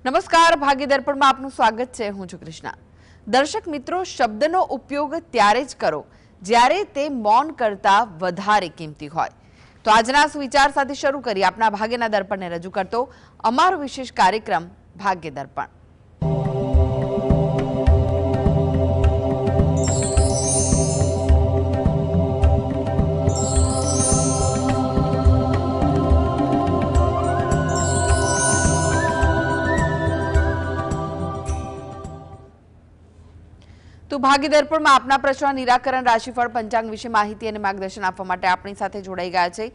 નમસ્કાર, ભાગ્ય દર્પણમાં આપનું સ્વાગત છે। હું છું કૃષ્ણા। દર્શક મિત્રો, શબ્દનો ઉપયોગ ત્યારે જ કરો જ્યારે તે મૌન કરતા વધારે કિંમતી હોય। તો આજના સુવિચાર સાથે શરૂ કરી આપના ભાગ્યના દર્પણને રજૂ કરતો અમારો વિશેષ કાર્યક્રમ ભાગ્ય દર્પણ। તો ભાગ્ય દર્પણમાં આપના પ્રશ્ન નિરાકરણ રાશિફળ પંચાંગ વિશે માહિતી અને માર્ગદર્શન આપવા માટે આપણી સાથે જોડાઈ ગયા છે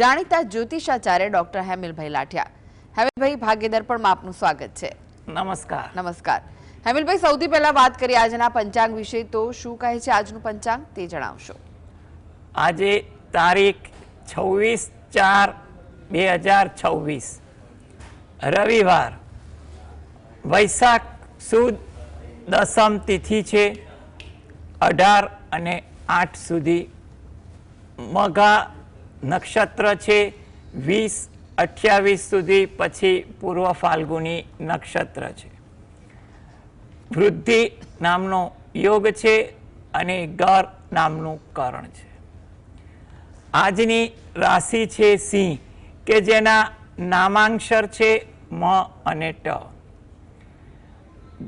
જાણીતા જ્યોતિષાચાર્ય ડોક્ટર હેમિલભાઈ લાઠિયા। હેમિલભાઈ, ભાગ્ય દર્પણમાં આપનું સ્વાગત છે। નમસ્કાર। નમસ્કાર હેમિલભાઈ, સૌથી પહેલા વાત કરીએ આજના પંચાંગ વિશે। તો શું કહે છે આજનું પંચાંગ તે જણાવશો। આજે તારીખ 26/4/2026 રવિવાર, વૈશાખ સુદ દસમ તિથિ છે। 18 અને 8 સુધી મઘા નક્ષત્ર છે। 20-28 સુધી પછી પૂર્વ ફાલ્ગુની નક્ષત્ર છે। વૃદ્ધિ નામનો યોગ છે અને ગર નામનું કરણ છે। આજની રાશિ છે સિંહ, કે જેના નામાંક્ષર છે મ અને ટ।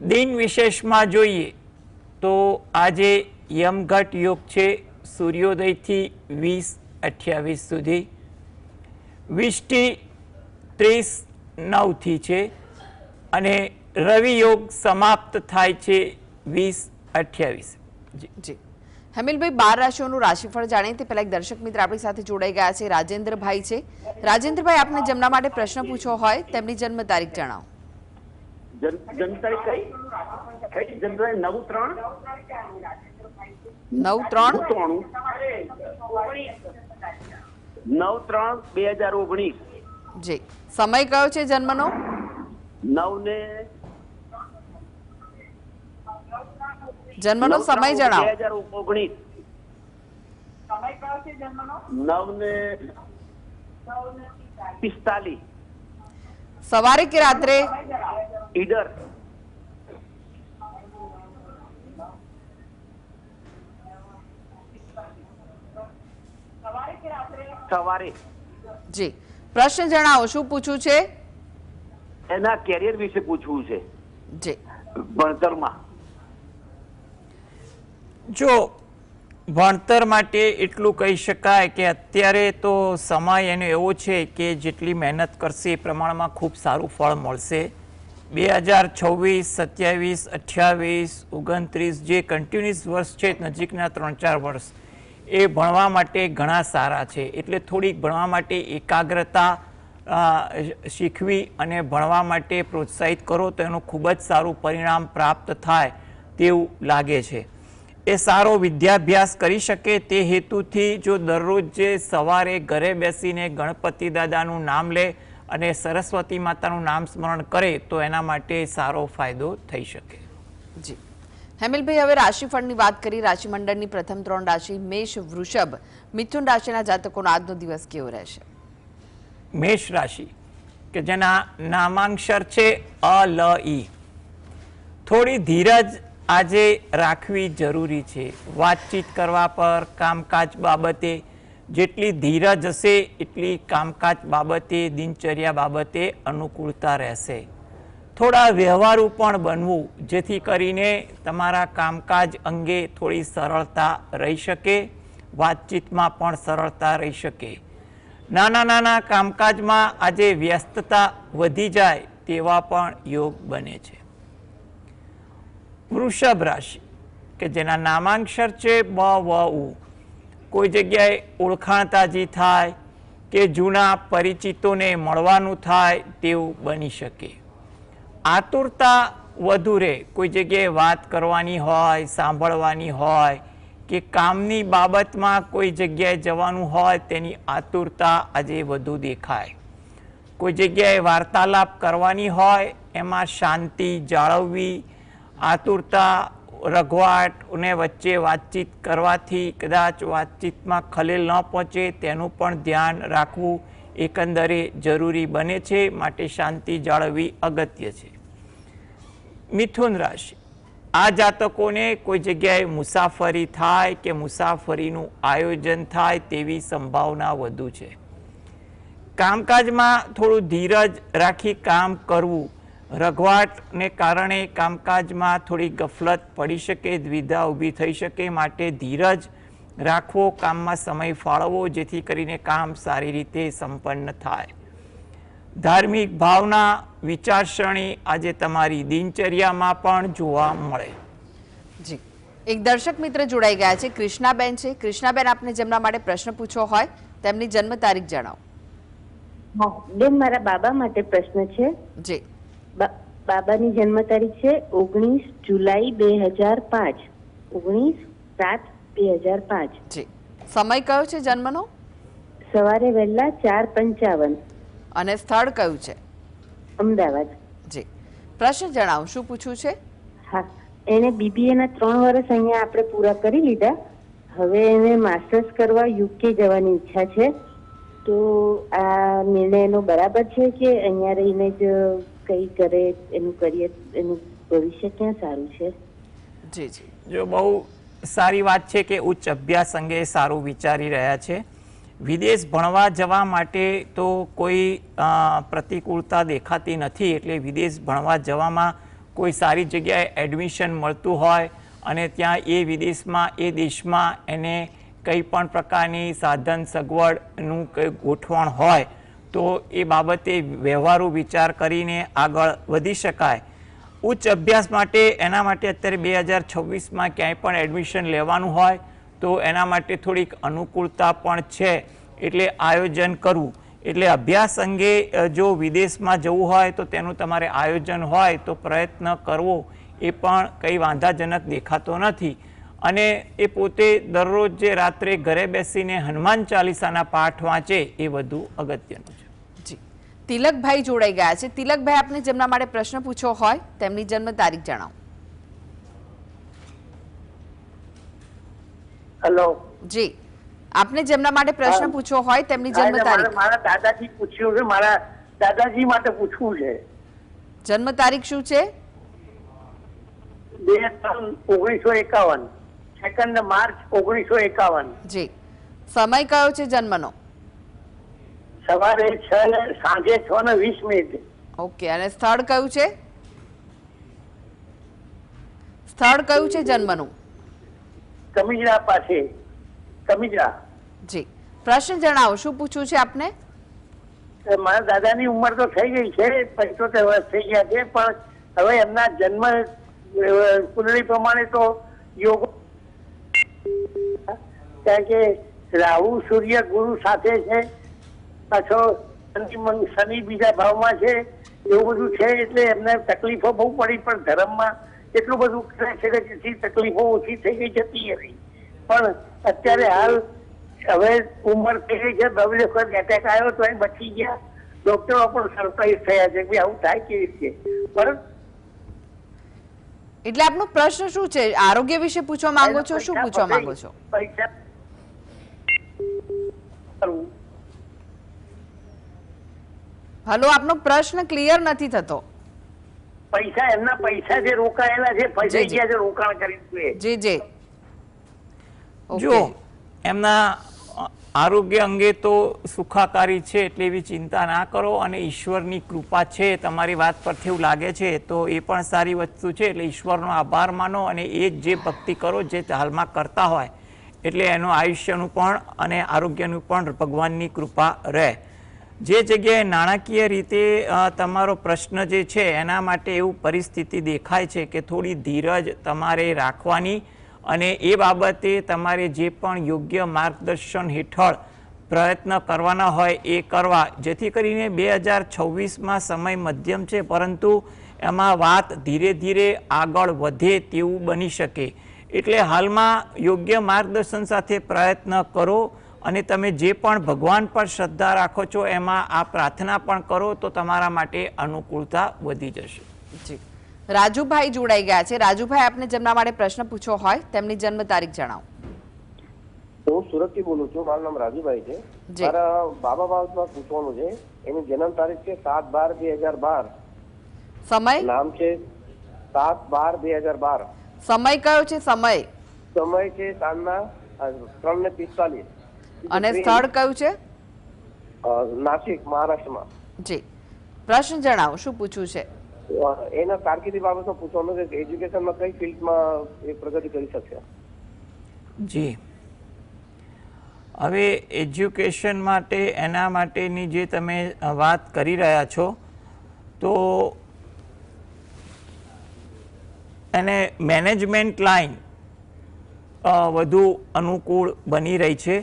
દિન વિશેષમાં જોઈએ તો આજે યમઘટ યોગ છે સૂર્યોદયથી 20-28 સુધી। વિષ્ટિ 30-9 છે અને રવિ યોગ સમાપ્ત થાય છે 20-28। જી હેમિલભાઈ, 12 રાશિઓનું રાશિફળ જાણીએ તે પહેલા એક દર્શક મિત્ર આપણી સાથે જોડાઈ ગયા છે, રાજેન્દ્રભાઈ છે। રાજેન્દ્રભાઈ, આપને જેમના માટે પ્રશ્ન પૂછવો હોય તેમની જન્મ તારીખ જણાવો। જન્મ તારીખ કઈ? જન્મ તારીખ 9/3/2019। જી, સમય કયો છે જન્મનો? 9 જન્મનો સમય જણાવો। 2019। સમય કયો છે જન્મનો? 9:45। સવારે કે રાત્રે? ઈડર। સવારે। જી, પ્રશ્ન જણાવો, શું પૂછવું છે? એના કેરિયર વિશે પૂછવું છે। જી, ભણતરમાં। જો ભણતર માટે એટલું કહી શકાય કે અત્યારે તો સમય એનો એવો છે કે જેટલી મહેનત કરશે એ પ્રમાણમાં ખૂબ સારું ફળ મળશે। 2026, 27, 28, 29 જે કન્ટિન્યુઅસ વર્ષ છે, નજીકના 3-4 વર્ષ એ ભણવા માટે ઘણા સારા છે। એટલે થોડીક ભણવા માટે એકાગ્રતા શીખવી અને ભણવા માટે પ્રોત્સાહિત કરો તો એનું ખૂબ જ સારું પરિણામ પ્રાપ્ત થાય તેવું લાગે છે। એ સારો વિદ્યાભ્યાસ કરી શકે તે હેતુથી જો દરરોજ જે સવારે ઘરે બેસીને ગણપતિ દાદાનું નામ લે અને સરસ્વતી માતાનું નામ સ્મરણ કરે તો એના માટે સારો ફાયદો થઈ શકે। જી હેમિલભાઈ, હવે રાશિફળની વાત કરી। રાશિમંડળની પ્રથમ 3 રાશિ મેષ, વૃષભ, મિથુન રાશિના જાતકોનો આજનો દિવસ કેવો રહેશે? મેષ રાશિ, કે જેના નામાંક્ષર છે અ લ ઈ, થોડી ધીરજ આજે રાખવી જરૂરી છે। વાતચીત કરવા પર, કામકાજ બાબતે જેટલી ધીરજ હશે એટલી કામકાજ બાબતે, દિનચર્યા બાબતે અનુકૂળતા રહેશે। થોડા વ્યવહારુ પણ બનવું જેથી કરીને તમારા કામકાજ અંગે થોડી સરળતા રહી શકે, વાતચીતમાં પણ સરળતા રહી શકે। નાના નાના કામકાજમાં આજે વ્યસ્તતા વધી જાય તેવા પણ યોગ બને છે। વૃષભ રાશિ, કે જેના નામાંક્ષર છે બ વ ઉ, કોઈ જગ્યાએ ઓળખાણ તાજી થાય કે જૂના પરિચિતોને મળવાનું થાય તેવું બની શકે। આતુરતા વધુ રહે, કોઈ જગ્યાએ વાત કરવાની હોય, સાંભળવાની હોય કે કામની બાબતમાં કોઈ જગ્યાએ જવાનું હોય તેની આતુરતા આજે વધુ દેખાય। કોઈ જગ્યાએ વાર્તાલાપ કરવાની હોય એમાં શાંતિ જાળવવી, આતુરતા, રઘવાટ અને વચ્ચે વાતચીત કરવાથી કદાચ વાતચીતમાં ખલેલ ન પહોંચે તેનું પણ ધ્યાન રાખવું એકંદરે જરૂરી બને છે। માટે શાંતિ જાળવવી અગત્ય છે। મિથુન રાશિ, આ જાતકોને કોઈ જગ્યાએ મુસાફરી થાય કે મુસાફરીનું આયોજન થાય તેવી સંભાવના વધુ છે. કામકાજમાં થોડું ધીરજ રાખી કામ કરવું. રઘવાટને કારણે કામકાજમાં થોડી ગફલત પડી શકે, દ્વિધા ઊભી થઈ શકે, માટે ધીરજ રાખવો, કામમાં સમય ફાળવવો, જેથી કરીને કામ સારી રીતે સંપન્ન થાય. ધાર્મિક ભાવના, વિચારસરણી આજે તમારી દિનચર્યામાં પણ જોવા મળે. જી, એક દર્શક મિત્ર જોડાઈ ગયા છે, કૃષ્ણાબેન છે. કૃષ્ણાબેન, આપને જેમના માટે પ્રશ્ન પૂછવો હોય તેમની જન્મ તારીખ જણાવો. બેન, મારા બાબા માટે પ્રશ્ન છે. જી. બાબાની જન્મ તારીખ છે 19 જુલાઈ 2005. 19/7/2005. જી. સમય કયો છે જન્મનો? સવારે વહેલા 4:55. અને સ્થળ કયું છે? અમદાવાદ. જી. પ્રશ્ન જણાવો, શું પૂછવું છે? હા, એને BBA ના 3 વર્ષ અહીંયા આપણે પૂરા કરી લીધા. હવે એને માસ્ટર્સ કરવા UK જવાની ઈચ્છા છે. તો આ નિર્ણય એનો બરાબર છે કે અહીંયા રહીને જ કઈ કરે, એનું કરિયર, એનું ભવિષ્ય ક્યાં સારું છે? જી જી, જો બહુ સારી વાત છે કે ઉચ્ચ અભ્યાસ અંગે સારું વિચારી રહ્યા છે. વિદેશ ભણવા જવા માટે તો કોઈ પ્રતિકૂળતા દેખાતી નથી, એટલે વિદેશ ભણવા જવામાં કોઈ સારી જગ્યાએ એડમિશન મળતું હોય અને ત્યાં એ વિદેશમાં, એ દેશમાં એને કંઈ પણ પ્રકારની સાધન સગવડનું કંઈ ગોઠવણ હોય તો એ બાબતે વ્યવહારુ વિચાર કરીને આગળ વધી શકાય. ઉચ્ચ અભ્યાસ માટે, એના માટે અત્યારે 2026માં ક્યાંય પણ એડમિશન લેવાનું હોય તો એના માટે થોડીક અનુકૂળતા પણ છે, એટલે આયોજન કરવું. એટલે અભ્યાસ અંગે જો વિદેશમાં જવું હોય તો તેનું તમારે આયોજન હોય તો પ્રયત્ન કરવો એ પણ કંઈ વાંધાજનક દેખાતો નથી. અને એ પોતે દરરોજ જે રાત્રે ઘરે બેસીને હનુમાન ચાલીસાના પાઠ વાંચે એ વધુ અગત્યનું છે. જી. તિલકભાઈ જોડાઈ ગયા છે. તિલકભાઈ, આપને જેમના માટે પ્રશ્ન પૂછવો હોય તેમની જન્મ તારીખ જણાવો. હેલો. જી. આપને જેમના માટે પ્રશ્ન પૂછવો હોય તેમની જન્મ તારીખ. મારા દાદાજી પૂછ્યું છે, મારા દાદાજી માટે પૂછવું છે. જન્મ તારીખ શું છે? 2/3/1951. 2 માર્ચ 1951. જી. સમય કયો છે જન્મનો? સવારે 6 સાંજે 6:20. ઓકે. અને સ્થળ કયું છે? સ્થળ કયું છે જન્મનું? કમિજરા પાસે. કમિજરા. જી. પ્રશ્ન જણાવો, શું પૂછવું છે આપને? મારા દાદાની ઉંમર તો થઈ ગઈ છે, 75 વર્ષ થઈ ગયા છે, પણ હવે એમના જન્મ કુંડળી પ્રમાણે તો યોગ, કારણ કે રાહુ સૂર્ય ગુરુ સાથે છે, પાછો શનિ બીજા ભાવમાં છે, એવું બધું છે, એટલે એમને તકલીફો બહુ પડી. પણ ધર્મમાં એટલું બધું કરે છે કે જેથી તકલીફો ઓછી થઈ ગઈ જતી રહી. પણ અત્યારે હાલ હવે ઉંમર થઈ ગઈ છે, 2 વખત એટેક આવ્યો તો એ બચી ગયા. ડોક્ટરો પણ સરપ્રાઈઝ થયા છે કે આવું થાય કેવી રીતે. પણ એટલે આપનો પ્રશ્ન શું છે? આરોગ્ય વિશે પૂછવા માંગો છો? શું પૂછવા માંગો છો? પરીક્ષા હલો, આપનો પ્રશ્ન ક્લિયર નથી થતો. પૈસા, એમના પૈસા જે રોકાયેલા છે, ફસાઈ ગયા છે રોકાણ કરી. જી જી. જો એમના આરોગ્ય અંગે તો સુખાકારી છે, એટલે એવી ચિંતા ના કરો. અને ઈશ્વરની કૃપા છે, તમારી વાત પરથી એવું લાગે છે તો એ પણ સારી વસ્તુ છે. એટલે ઈશ્વરનો આભાર માનો અને એ જે ભક્તિ કરો જે હાલમાં કરતા હોય, એટલે એનું આયુષ્યનું પણ અને આરોગ્યનું પણ ભગવાનની કૃપા રહે. જે જગ્યાએ નાણાકીય રીતે તમારો પ્રશ્ન જે છે એના માટે એવું પરિસ્થિતિ દેખાય છે કે થોડી ધીરજ તમારે રાખવાની અને એ બાબતે તમારે જે પણ યોગ્ય માર્ગદર્શન હેઠળ પ્રયત્ન કરવાના હોય એ કરવા, જેથી કરીને 2026માં સમય મધ્યમ છે, પરંતુ એમાં વાત ધીરે ધીરે આગળ વધે તેવું બની શકે. એટલે હાલમાં યોગ્ય માર્ગદર્શન સાથે પ્રયત્ન કરો અને તમે જે પણ ભગવાન પર શ્રદ્ધા રાખો છો એમાં આ પ્રાર્થના પણ કરો તો તમારા માટે અનુકૂળતા વધી જશે. જી. રાજુભાઈ જોડાઈ ગયા છે. રાજુભાઈ, આપને જેમના માટે પ્રશ્ન પૂછવો હોય તેમની જન્મ તારીખ જણાવો. હું સુરતથી બોલું છું. મારું નામ રાજુભાઈ છે. મારા બાબા બાબતમાં પૂછવાનું છે. એની જન્મ તારીખ છે 7/12/2012. સમય? નામ છે 7/12/2012. સમય કયો છે? સમય સમય છે સાંજના 3:45. અને સ્થળ કયું છે? નાસિક, મહારાષ્ટ્રમાં. જી, પ્રશ્ન જણાવો, શું પૂછવું છે? એના કારકિર્દી બાબતમાં પૂછવાનું છે કે એજ્યુકેશનમાં કઈ ફિલ્ડમાં એ પ્રગતિ કરી શકશે? જી, હવે એજ્યુકેશન માટે એના માટેની જે તમે વાત કરી રહ્યા છો તો એને મેનેજમેન્ટ લાઈન વધુ અનુકૂળ બની રહી છે.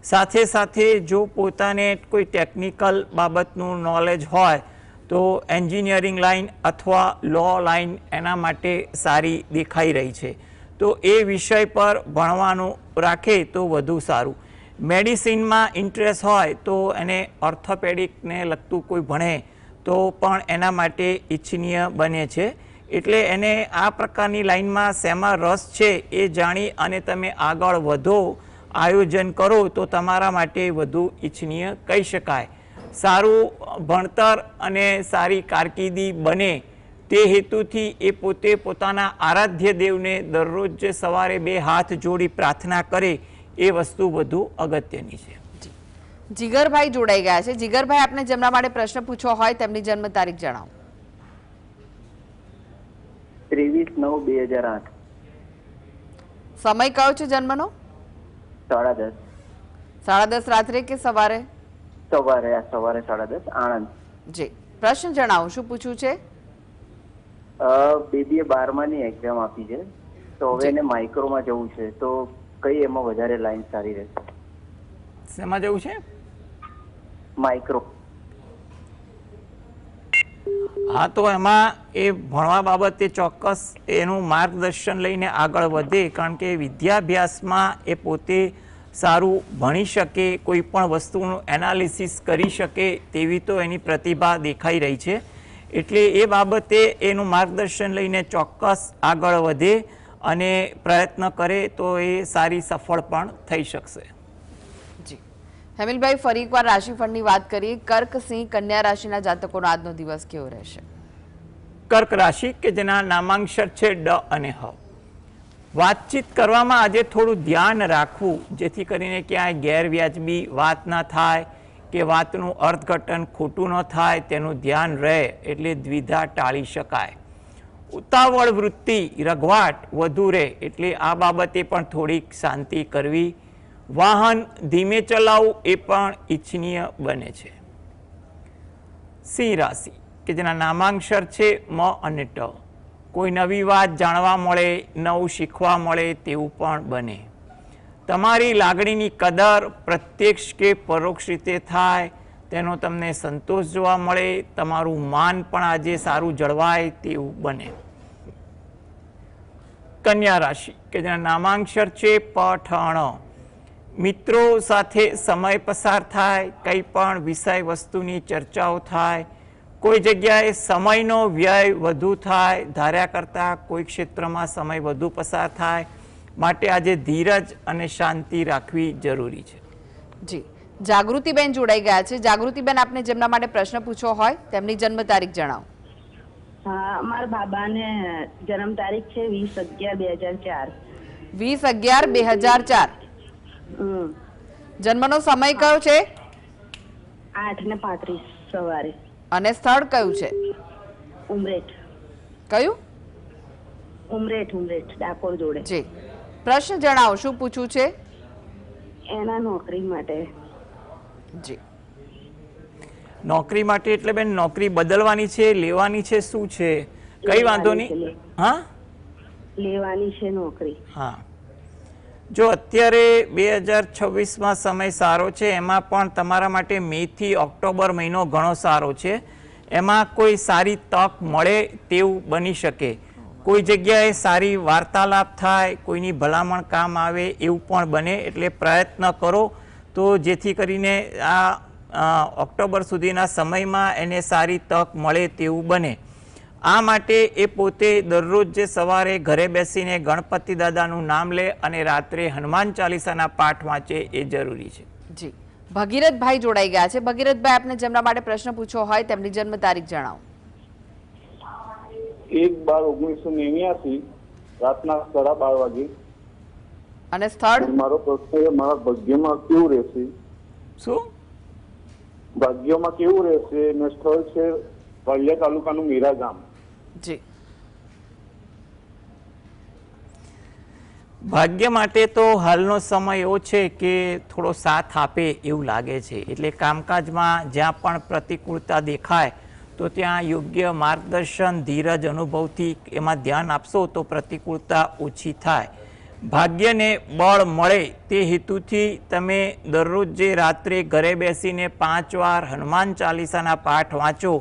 સાથે સાથે જો પોતાને કોઈ ટેકનિકલ બાબતનું નોલેજ હોય તો એન્જિનિયરિંગ લાઈન અથવા લો લાઈન એના માટે સારી દેખાઈ રહી છે. તો એ વિષય પર ભણવાનું રાખે તો વધુ સારું. મેડિસિનમાં ઇન્ટરેસ્ટ હોય તો એને ઓર્થોપેડિકને લગતું કોઈ ભણે તો પણ એના માટે ઈચ્છનીય બને છે. એટલે એને આ પ્રકારની લાઈનમાં શેમાં રસ છે એ જાણી અને તમે આગળ વધો, આયોજન કરો તો તમારા માટે વધુ ઈચ્છનીય કહી શકાય. સારું ભણતર અને સારી કારકિર્દી બને તે હેતુથી એ પોતે પોતાના આરાધ્ય દેવને દરરોજ સવારે 2 હાથ જોડી પ્રાર્થના કરે એ વસ્તુ વધુ અગત્યની છે. જીગરભાઈ જોડાઈ ગયા છે. જીગરભાઈ, આપને જેમના માટે પ્રશ્ન પૂછવો હોય તેમની જન્મ તારીખ જણાવો. 23/9/2008. સમય કયો છે જન્મનો? 10:30. 10:30 રાત્રે કે સવારે? સવારે 10:30 આણંદ. જી, પ્રશ્ન જણાવો, શું પૂછવું છે? બેબીએ 12માની એક્ઝામ આપી છે તો હવે એને માઇક્રોમાં જવું છે તો કઈ એમાં વધારે લાઈન સારી રહેશે? શેમાં જવું છે? માઇક્રો. હા, તો એમાં એ ભણવા બાબતે ચોક્કસ એનું માર્ગદર્શન લઈને આગળ વધે, કારણ કે વિદ્યાભ્યાસમાં એ પોતે સારું ભણી શકે, કોઈ પણ વસ્તુનું એનાલિસિસ કરી શકે તેવી તો એની પ્રતિભા દેખાઈ રહી છે. એટલે એ બાબતે એનું માર્ગદર્શન લઈને ચોક્કસ આગળ વધે અને પ્રયત્ન કરે તો એ સારી સફળ પણ થઈ શકશે. જી, હેમિલભાઈ, ફરી એકવાર રાશિફળની વાત કરીએ. કર્ક, સિંહ, કન્યા રાશિના જાતકોનો આજનો દિવસ કેવો રહેશે? કર્ક રાશિ કે જેના નામાંક્ષર છે ડ અને હ. વાતચીત કરવામાં આજે થોડું ધ્યાન રાખવું જેથી કરીને ક્યાંય ગેરવ્યાજબી વાત ના થાય કે વાતનું અર્થઘટન ખોટું ન થાય તેનું ધ્યાન રહે, એટલે દ્વિધા ટાળી શકાય. ઉતાવળ વૃત્તિ રઘવાટ વધુ રહે, એટલે આ બાબતે પણ થોડીક શાંતિ કરવી. વાહન ધીમે ચલાવવું એ પણ ઈચ્છનીય બને છે. સિંહ રાશિ કે જેના નામાંક્ષર છે મ અને ટ. કોઈ નવી વાત જાણવા મળે, નવું શીખવા મળે તેવું પણ બને. તમારી લાગણીની કદર પ્રત્યક્ષ કે પરોક્ષ રીતે થાય તેનો તમને સંતોષ જોવા મળે. તમારું માન પણ આજે સારું જળવાય તેવું બને. કન્યા રાશિ કે જેના નામાંક્ષર છે પ ઠ ણ. મિત્રો સાથે સમય પસાર થાય, કંઈ પણ વિષય વસ્તુની ચર્ચાઓ થાય, કોઈ જગ્યાએ સમયનો વ્યય વધુ થાય, ધાર્યા કરતાં કોઈ ક્ષેત્રમાં સમય વધુ પસાર થાય. માટે આજે ધીરજ અને શાંતિ રાખવી જરૂરી છે. જી, જાગૃતિબેન જોડાઈ ગયા છે. જાગૃતિબેન, આપને જેમના માટે પ્રશ્ન પૂછવો હોય તેમની જન્મ તારીખ જણાવો. હા, મારા બાબાને જન્મ તારીખ છે 20/11/2004. 20/11/2004. જન્મનો સમય કયો છે? 8:35 સવારે. અને સ્થળ કયું છે? ઉમરેઠ. કયું? ઉમરેઠ ડાકોર જોડે. જી, પ્રશ્ન જણાવો, શું પૂછવું છે? એના નોકરી માટે. જી, નોકરી માટે એટલે બેન નોકરી બદલવાની છે, લેવાની છે, શું છે? કઈ વાંધો નહીં. હા, લેવાની છે નોકરી. હા, જો અત્યારે 2026માં સમય સારો છે, એમાં પણ તમારા માટે મે થી ઓક્ટોબર મહિનો ઘણો સારો છે. એમાં કોઈ સારી તક મળે તેવું બની શકે. કોઈ જગ્યાએ સારી વાર્તાલાપ થાય, કોઈની ભલામણ કામ આવે એવું પણ બને. એટલે પ્રયત્ન કરો તો જેથી કરીને આ ઓક્ટોબર સુધીના સમયમાં એને સારી તક મળે તેવું બને. આ માટે એ પોતે દરરોજ જે સવારે ઘરે બેસીને ગણપતિ દાદાનું નામ લે અને રાત્રે હનુમાન ચાલીસાના પાઠ વાંચે એ જરૂરી છે. જી, ભગીરથભાઈ જોડાઈ ગયા છે. ભગીરથભાઈ, આપને જેમના માટે પ્રશ્ન પૂછવો હોય તેમની જન્મ તારીખ જણાવો. 1/12/1989 રાતના 12:30 વાગે. અને સ્થળ મારો પ્રશ્ન એ મારા ભાગ્યમાં કેવું રહેશે? શું ભાગ્યમાં કેવું રહેશે? ને સ્થળ છે વાલિયા તાલુકાનું મીરા ગામ. જી, ભાગ્ય માટે તો હાલનો સમય એવો છે કે થોડો સાથ આપે એવું લાગે છે. એટલે કામકાજમાં જ્યાં પણ પ્રતિકૂળતા દેખાય તો ત્યાં યોગ્ય માર્ગદર્શન, ધીરજ, અનુભવથી એમાં ધ્યાન આપશો તો પ્રતિકૂળતા ઓછી થાય. ભાગ્યને બળ મળે તે હેતુથી તમે દરરોજ જે રાત્રે ઘરે બેસીને 5 વાર હનુમાન ચાલીસાના પાઠ વાંચો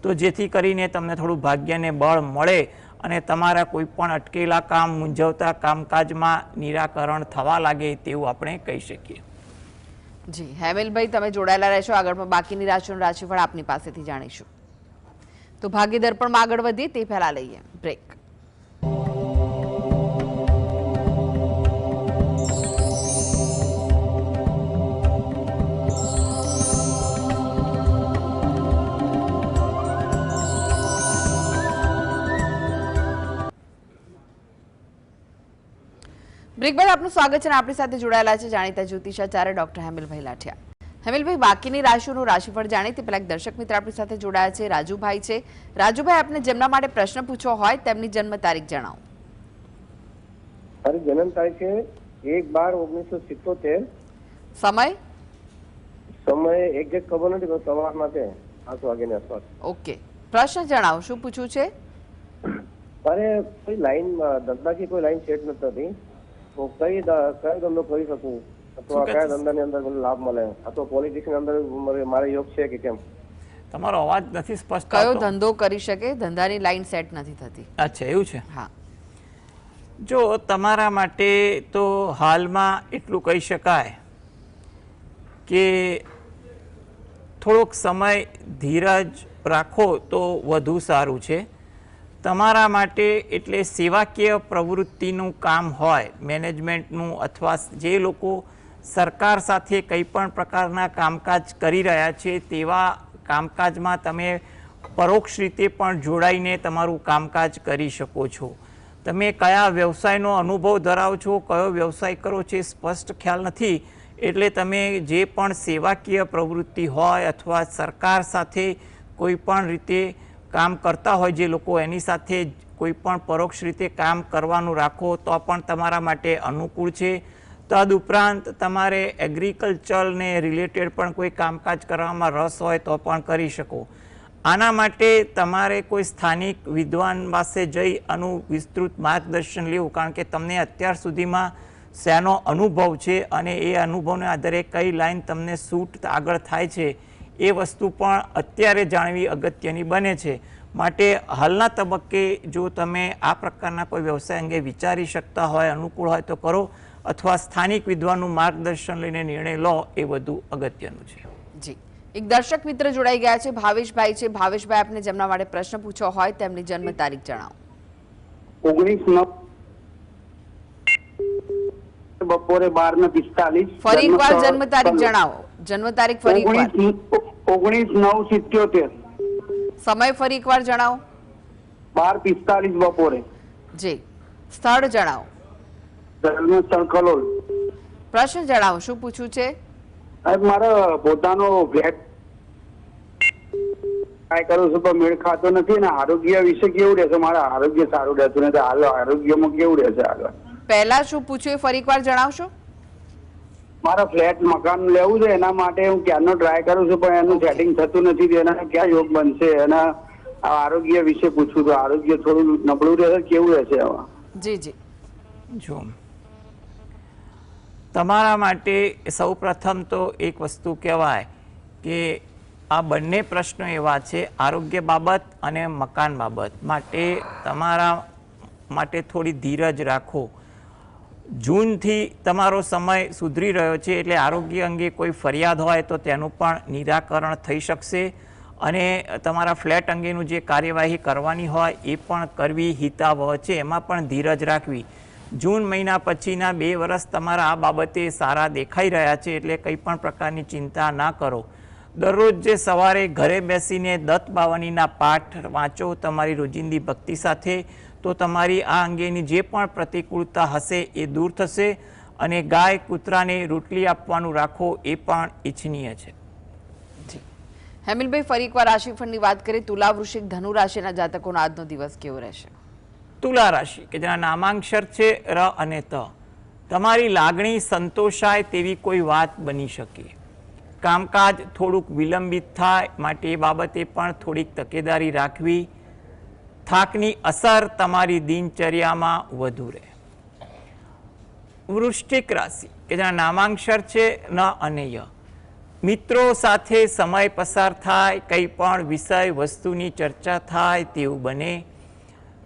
તો જેથી કરીને તમને થોડું ભાગ્યને બળ મળે અને તમારા કોઈ પણ અટકેલા કામ, મૂંઝવતા કામકાજમાં નિરાકરણ થવા લાગે તેવું આપણે કહી શકીએ. જી હેમેલભાઈ, તમે જોડાયેલા રહેશો. આગળ બાકીની રાશિઓનું રાશિફળ આપની પાસેથી જાણીશું. તો ભાગ્ય દર્પણમાં આગળ વધીએ તે પહેલા લઈએ બ્રેક. બ્રેક બાદ આપનું સ્વાગત છે અને આપણી સાથે જોડાયેલા છે જાણીતા જ્યોતિષાચાર્ય ડોક્ટર હેમેલભાઈ લાઠિયા. હેમેલભાઈ, બાકીની રાશિઓનું રાશિફળ જાણી તે પહેલા એક દર્શક મિત્ર આપણી સાથે જોડાયા છે, રાજુભાઈ છે. રાજુભાઈ, આપને જેમના માટે પ્રશ્ન પૂછવો હોય તેમની જન્મ તારીખ જણાવો. મારી જન્મ તારીખ છે 1/12/1977. સમય એક્ઝેક્ટ ખબર નથી પણ સવારમાં છે 8 વાગ્યાની આસપાસ. ઓકે, પ્રશ્ન જણાવો, શું પૂછવું છે? મારે કોઈ લાઈન ધંધાકી કોઈ લાઈન સેટ નથી થતી. તો કયો ધંધો કરી શકું અથવા કયા ધંધાની અંદર મને લાભ મળે અથવા પોલિટિક્સની અંદર મારે યોગ છે કે કેમ? તમારો અવાજ નથી સ્પષ્ટ. કયો ધંધો કરી શકે? ધંધાની લાઈન સેટ નથી થતી. અચ્છા, એવું છે. હા, જો તમારા માટે તો હાલમાં એટલું કહી શકાય કે થોડોક સમય ધીરજ રાખો તો વધુ સારું છે તમારા માટે. એટલે સેવાકીય પ્રવૃત્તિનું કામ હોય, મેનેજમેન્ટનું, અથવા જે લોકો સરકાર સાથે કંઈ પણ પ્રકારના કામકાજ કરી રહ્યા છે તેવા કામકાજમાં તમે પરોક્ષ રીતે પણ જોડાઈને તમારું કામકાજ કરી શકો છો. તમે કયા વ્યવસાયનો અનુભવ ધરાવો છો, કયો વ્યવસાય કરો છો એ સ્પષ્ટ ખ્યાલ નથી. એટલે તમે જે પણ સેવાકીય પ્રવૃત્તિ હોય અથવા સરકાર સાથે કોઈ પણ રીતે કામ કરતા હોય જે લોકો, એની સાથે કોઈ પણ પરોક્ષ રીતે કામ કરવાનું રાખો તો પણ તમારા માટે અનુકૂળ છે. તદુપરાંત તમારે એગ્રીકલ્ચરને રિલેટેડ પણ કોઈ કામકાજ કરવામાં રસ હોય તો પણ કરી શકો. આના માટે તમારે કોઈ સ્થાનિક વિદ્વાન પાસે જઈ આનું વિસ્તૃત માર્ગદર્શન લેવું, કારણ કે તમને અત્યાર સુધીમાં શેનો અનુભવ છે અને એ અનુભવને આધારે કઈ લાઈન તમને સૂટ આગળ થાય છે એ વસ્તુ પણ અત્યારે જાણવી અગત્યની બને છે. માટે હાલના તબક્કે જો તમે આ પ્રકારના કોઈ વ્યવસાય અંગે વિચારી શકતા હોય, અનુકૂળ હોય તો કરો, અથવા સ્થાનિક વિદ્વાનનું માર્ગદર્શન લઈને નિર્ણય લો એ વધુ અગત્યનું છે. જી, એક દર્શક મિત્ર જોડાઈ ગયા છે, ભાવેશભાઈ છે. ભાવેશભાઈ, આપને જેમના માટે પ્રશ્ન પૂછવો હોય તેમની જન્મ તારીખ જણાવો. 19/9 બપોરે 12:45. ફરી એકવાર જન્મ તારીખ જણાવો. જન્મ તારીખ ફરી એકવાર. 19/9/77. સમય ફરી એકવાર જણાવો. 12:45 બપોરે. જી, સ્થળ જણાવો. જન્મ સ્થળ કલોલ. પ્રશ્ન જણાવો, શું પૂછવું છે? મારા પોતાનો ફ્લેટ ટ્રાય કરું છું પણ મેળ ખાતો નથી ને આરોગ્ય વિશે કેવું રહેશે? મારા આરોગ્ય સારું રહેતું નથી. હાલ આરોગ્યમાં કેવું રહેશે આગળ? પહેલા શું પૂછ્યું એ ફરી એકવાર જણાવશો? મારા ફ્લેટ મકાન લેવું છે, એના માટે હું ક્યારનો ટ્રાય કરું છું પણ એનું સેટિંગ થતું નથી. એના ક્યાં યોગ બનશે? એના આરોગ્ય વિશે પૂછવું તો આરોગ્ય થોડું નબળું રહેશે, કેવું રહેશે આમાં? જી જી, જો તમારા માટે સૌ પ્રથમ તો એક વસ્તુ કહેવાય કે આ બંને પ્રશ્નો એવા છે, આરોગ્ય બાબત અને મકાન બાબત માટે તમારા માટે થોડી ધીરજ રાખો. જૂનથી તમારો સમય સુધરી રહ્યો છે એટલે આરોગ્ય અંગે કોઈ ફરિયાદ હોય તો તેનું પણ નિરાકરણ થઈ શકશે અને તમારા ફ્લેટ અંગેનું જે કાર્યવાહી કરવાની હોય એ પણ કરવી હિતાવહ છે. એમાં પણ ધીરજ રાખવી. જૂન મહિના પછીના 2 વર્ષ તમારા આ બાબતે સારા દેખાઈ રહ્યા છે એટલે કંઈ પણ પ્રકારની ચિંતા ના કરો. દરરોજ જે સવારે ઘરે બેસીને દત્ત બાવનીના પાઠ વાંચો તમારી રોજિંદી ભક્તિ સાથે, તો તમારી આ અંગેની જે પણ પ્રતિકૂળતા હશે એ દૂર થશે અને ગાય કૂતરાને રોટલી આપવાનું રાખો એ પણ ઈચ્છનીય છે. જી હેમિલભાઈ, ફરી એકવાર રાશિફળની વાત કરીએ. તુલા, વૃશ્ચિક, ધનુ રાશિના જાતકોનો આજનો દિવસ કેવો રહેશે? તુલા રાશિ કે જેના નામાંક્ષર છે ર અને ત, તમારી લાગણી સંતોષાય તેવી કોઈ વાત બની શકે. કામકાજ થોડુંક વિલંબિત થાય, માટે એ બાબતે પણ થોડીક તકેદારી રાખવી. થાકની અસર તમારી દિનચર્યામાં વધુ રહે. વૃશ્ચિક રાશિ કે જેના નામાંક્ષર છે ન અને ય, મિત્રો સાથે સમય પસાર થાય, કંઈ પણ વિષય વસ્તુની ચર્ચા થાય તેવું બને.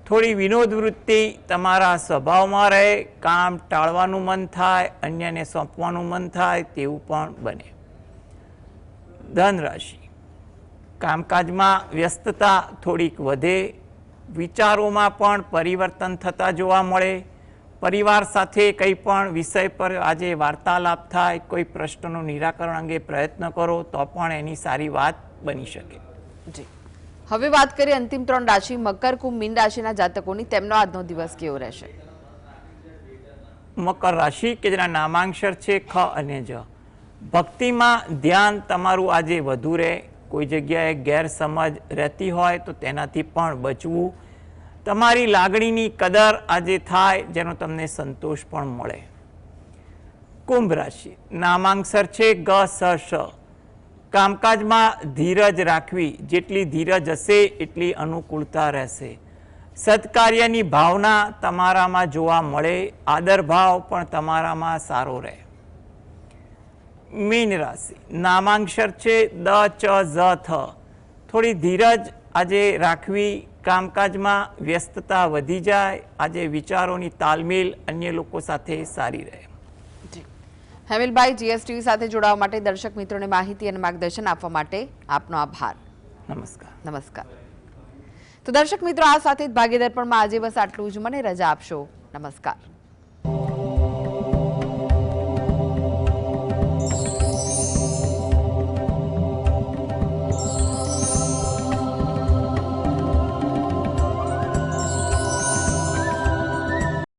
થોડી વિનોદ વૃત્તિ તમારા સ્વભાવમાં રહે, કામ ટાળવાનું મન થાય, અન્યને સોંપવાનું મન થાય તેવું પણ બને. ધન રાશિ, કામકાજમાં વ્યસ્તતા થોડીક વધે, વિચારોમાં પણ પરિવર્તન થતા જોવા મળે. પરિવાર સાથે કંઈ પણ વિષય પર આજે વાર્તાલાપ થાય, કોઈ પ્રશ્નનું નિરાકરણ અંગે પ્રયત્ન કરો તો પણ એની સારી વાત બની શકે. જી હવે વાત કરીએ અંતિમ 3 રાશિ મકર, કુંભ, મીન રાશિના જાતકોની. તેમનો આજનો દિવસ કેવો રહેશે? મકર રાશિ કે જેના નામાંક્ષર છે ખ અને જ, ભક્તિમાં ધ્યાન તમારું આજે વધુ રહે. કોઈ જગ્યાએ ગેરસમજ રહેતી હોય તો તેનાથી પણ બચવું. તમારી લાગણીની કદર આજે થાય, જેનો તમને સંતોષ પણ મળે. કુંભ રાશિ, નામાંક્ષર છે ગ સ શ, કામકાજમાં ધીરજ રાખવી. જેટલી ધીરજ હશે એટલી અનુકૂળતા રહેશે. સત્કાર્યની ભાવના તમારામાં જોવા મળે, આદર ભાવ પણ તમારામાં સારો રહે. મીન રાશિ, નામાંક્ષર છે દ ચ ઝ થ, થોડી ધીરજ આજે રાખવી. કામકાજમાં વ્યસ્તતા વધી જાય, આજે વિચારોની તાલમેલ અન્ય લોકો સાથે સારી રહે. જી હેમિલભાઈ, જીએસટીવી સાથે જોડાવા માટે, દર્શક મિત્રોને માહિતી અને માર્ગદર્શન આપવા માટે આપનો આભાર. નમસ્કાર. નમસ્કાર. તો દર્શક મિત્રો, આ સાથે જ ભાગ્ય દર્પણમાં આજે બસ આટલું જ. મને રજા આપશો. નમસ્કાર.